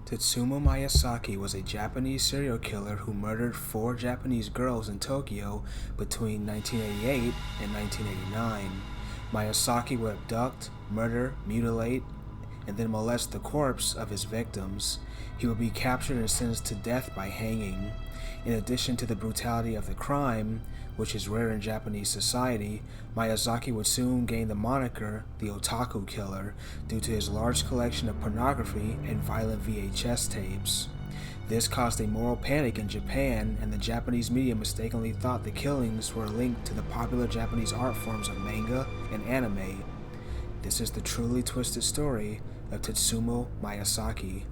Tsutomu Miyazaki was a Japanese serial killer who murdered 4 Japanese girls in Tokyo between 1988 and 1989. Miyazaki would abduct, murder, mutilate, and then molest the corpse of his victims. He would be captured and sentenced to death by hanging. In addition to the brutality of the crime, which is rare in Japanese society, Miyazaki would soon gain the moniker the Otaku Killer due to his large collection of pornography and violent VHS tapes. This caused a moral panic in Japan, and the Japanese media mistakenly thought the killings were linked to the popular Japanese art forms of manga and anime. This is the truly twisted story of Tsutomu Miyazaki.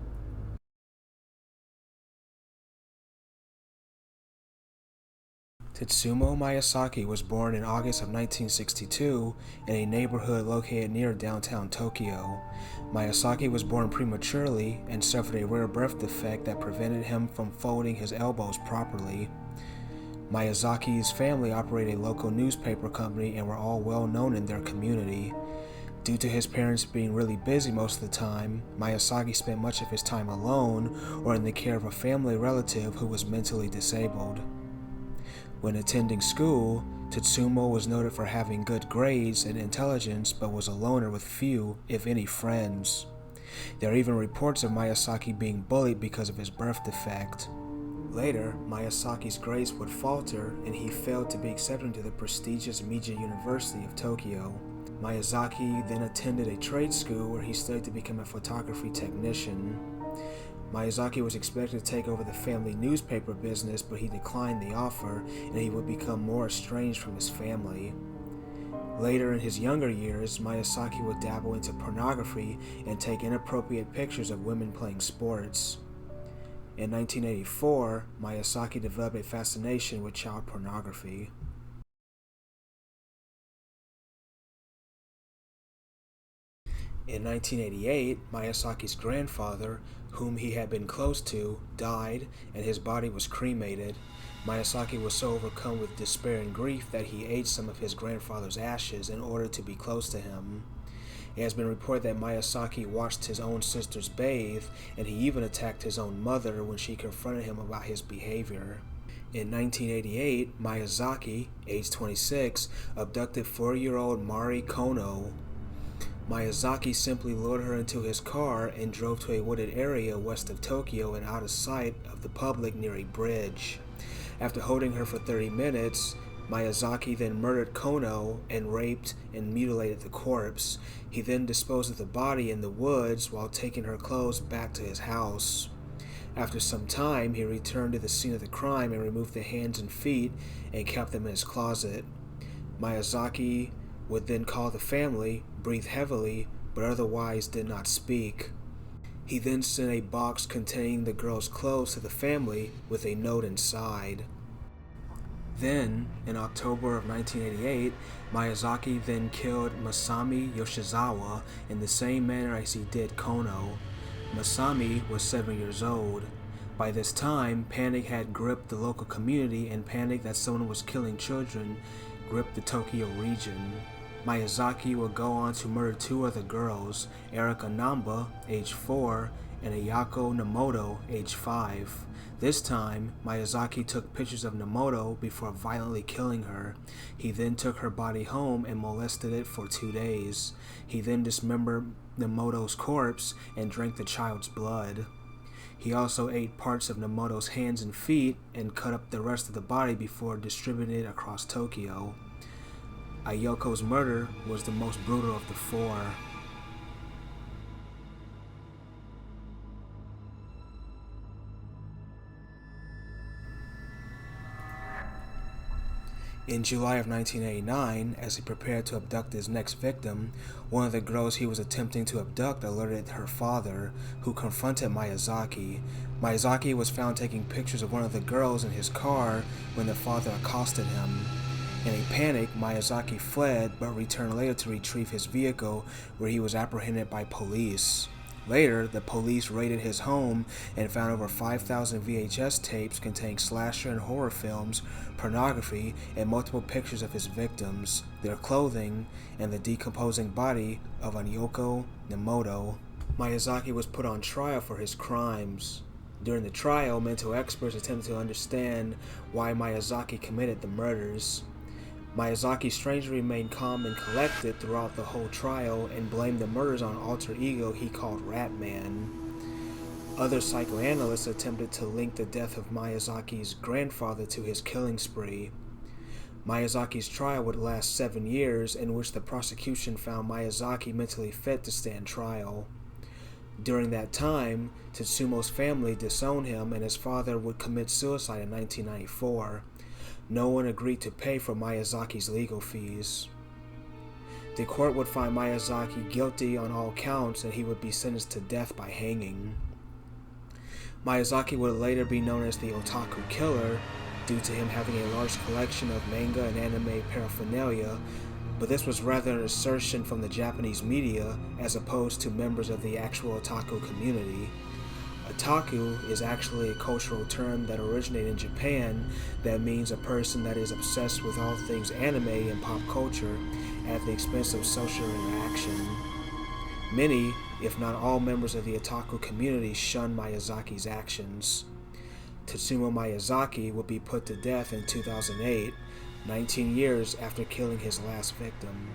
Tsutomu Miyazaki was born in August of 1962 in a neighborhood located near downtown Tokyo. Miyazaki was born prematurely and suffered a rare birth defect that prevented him from folding his elbows properly. Miyazaki's family operated a local newspaper company and were all well known in their community. Due to his parents being really busy most of the time, Miyazaki spent much of his time alone or in the care of a family relative who was mentally disabled. When attending school, Tsutomu was noted for having good grades and intelligence, but was a loner with few, if any, friends. There are even reports of Miyazaki being bullied because of his birth defect. Later, Miyazaki's grades would falter, and he failed to be accepted into the prestigious Meiji University of Tokyo. Miyazaki then attended a trade school where he studied to become a photography technician. Miyazaki was expected to take over the family newspaper business, but he declined the offer, and he would become more estranged from his family. Later in his younger years, Miyazaki would dabble into pornography and take inappropriate pictures of women playing sports. In 1984, Miyazaki developed a fascination with child pornography. In 1988, Miyazaki's grandfather, whom he had been close to, died, and his body was cremated. Miyazaki was so overcome with despair and grief that he ate some of his grandfather's ashes in order to be close to him. It has been reported that Miyazaki watched his own sisters bathe, and he even attacked his own mother when she confronted him about his behavior. In 1988, Miyazaki, age 26, abducted 4-year-old Mari Kono. Miyazaki simply lured her into his car and drove to a wooded area west of Tokyo and out of sight of the public near a bridge. After holding her for 30 minutes, Miyazaki then murdered Kono and raped and mutilated the corpse. He then disposed of the body in the woods while taking her clothes back to his house. After some time, he returned to the scene of the crime and removed the hands and feet and kept them in his closet. Miyazaki would then call the family, breathe heavily, but otherwise did not speak. He then sent a box containing the girl's clothes to the family with a note inside. Then, in October of 1988, Miyazaki then killed Masami Yoshizawa in the same manner as he did Kono. Masami was 7 years old. By this time, panic had gripped the local community, and panic that someone was killing children gripped the Tokyo region. Miyazaki would go on to murder 2 other girls, Erika Namba, age 4, and Ayako Nomoto, age 5. This time, Miyazaki took pictures of Nomoto before violently killing her. He then took her body home and molested it for 2 days. He then dismembered Nomoto's corpse and drank the child's blood. He also ate parts of Nomoto's hands and feet and cut up the rest of the body before distributing it across Tokyo. Ayoko's murder was the most brutal of the 4. In July of 1989, as he prepared to abduct his next victim, one of the girls he was attempting to abduct alerted her father, who confronted Miyazaki. Miyazaki was found taking pictures of one of the girls in his car when the father accosted him. In a panic, Miyazaki fled, but returned later to retrieve his vehicle, where he was apprehended by police. Later, the police raided his home and found over 5,000 VHS tapes containing slasher and horror films, pornography, and multiple pictures of his victims, their clothing, and the decomposing body of Ayako Nomoto. Miyazaki was put on trial for his crimes. During the trial, mental experts attempted to understand why Miyazaki committed the murders. Miyazaki strangely remained calm and collected throughout the whole trial and blamed the murders on an alter ego he called Ratman. Other psychoanalysts attempted to link the death of Miyazaki's grandfather to his killing spree. Miyazaki's trial would last 7 years, in which the prosecution found Miyazaki mentally fit to stand trial. During that time, Tsutomu's family disowned him and his father would commit suicide in 1994. No one agreed to pay for Miyazaki's legal fees. The court would find Miyazaki guilty on all counts and he would be sentenced to death by hanging. Miyazaki would later be known as the Otaku Killer due to him having a large collection of manga and anime paraphernalia, but this was rather an assertion from the Japanese media as opposed to members of the actual otaku community. Otaku is actually a cultural term that originated in Japan that means a person that is obsessed with all things anime and pop culture at the expense of social interaction. Many, if not all members of the otaku community shun Miyazaki's actions. Tsutomu Miyazaki would be put to death in 2008, 19 years after killing his last victim.